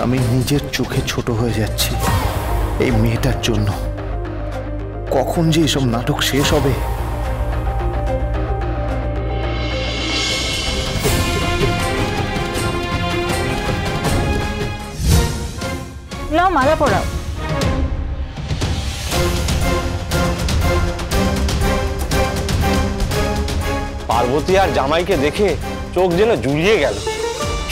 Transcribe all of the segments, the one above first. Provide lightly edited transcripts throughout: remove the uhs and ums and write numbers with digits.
আমি নিজের চোখে ছোট হয়ে যাচ্ছি এই মেয়েটার জন্য। কখন যে এসব নাটক শেষ হবে? নাও মালা পরাও। পার্বতী আর জামাইকে দেখে চোখ যেন জুড়িয়ে গেল।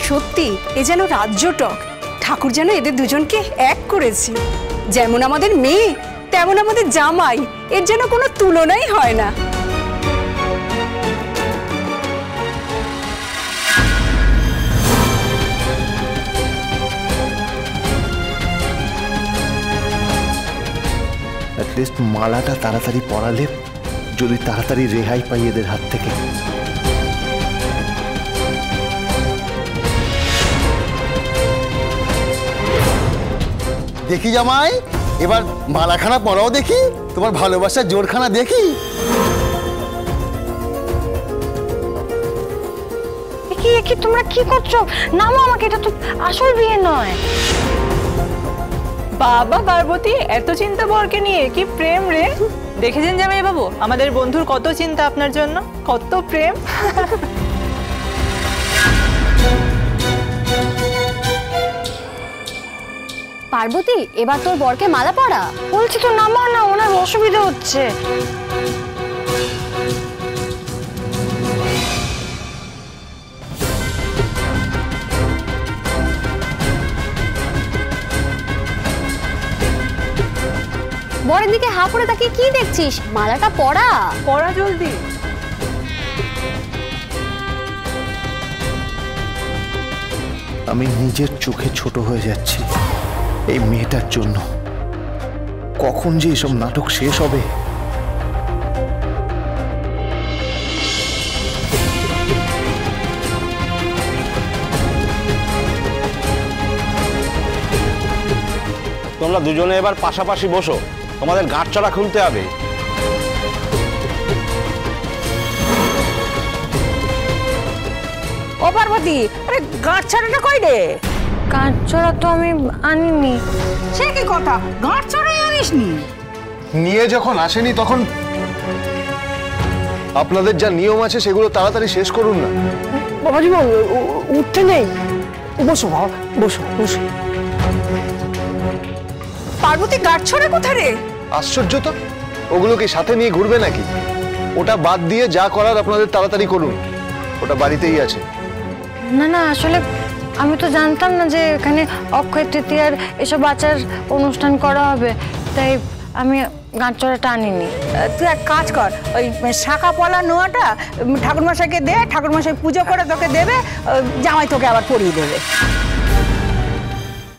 সত্যি এ যেন রাজ্যটক। ঠাকুর যেন এদের দুজনকে এক করেছে। যেমন আমাদের মেয়ে তেমন আমাদের জামাই, এর যেন কোনো তুলনাই হয় না। অ্যাটলিস্ট মালাটা তাড়াতাড়ি পরালে যদি তাড়াতাড়ি রেহাই পাই এদের হাত থেকে। দেখি জামাই, এবার মালাখানা পরাও দেখি, তোমার ভালোবাসার জোরখানা দেখি। কি তোমরা কি করছো? নামো আমাকে, এটা তো আসল বিয়ে নয়। বাবা পার্বতী, এত চিন্তা বরকে নিয়ে, কি প্রেম রে! দেখেছেন জামাই বাবু, আমাদের বন্ধুর কত চিন্তা আপনার জন্য, কত প্রেম। পার্বতী, এবার তোর বরকে মালা পরা। বলছি তো নামো না, ওনার অসুবিধা হচ্ছে। বরের দিকে হা করে তাকিয়ে কি দেখছিস? মালাটা পরা। পরা জলদি। আমি নিজের চোখে ছোট হয়ে যাচ্ছি এই মেয়েটার জন্য। কখন যে এসব নাটক শেষ হবে? তোমরা দুজনে এবার পাশাপাশি বসো, তোমাদের গাঁটছড়া খুলতে হবে। ও পার্বতী, আরে গাঁট ছাড়াটা কই রে? কাঁচরা তো আমি আনিনি। সে কি কথা, গাঁট ছাড়াই আনিসনি? নিয়ে যখন আসেনি তখন আপনাদের যা নিয়ম আছে সেগুলো তাড়াতাড়ি শেষ করুন না। বাবাজি উঠতে নেই, বসো বাবা, বসো বসো। পার্বতী গাঁট ছড়া কোথায় রে? আশ্চর্য তো, ওগুলো কি সাথে নিয়ে ঘুরবে নাকি? ওটা বাদ দিয়ে যা করার আপনাদের তাড়াতাড়ি করুন, ওটা বাড়িতেই আছে। না না, আসলে আমি তো জানতাম না যে এখানে অক্ষয় তৃতীয়ার এসব আচার অনুষ্ঠান করা হবে, তাই আমি গাঁটছড়াটা আনিনি। তুই এক কাজ কর, ওই শাখা পলা নোয়াটা ঠাকুরমশাইকে দে, ঠাকুরমশাই পুজো করে তোকে দেবে, জামাই তোকে আবার পরিয়ে দেবে।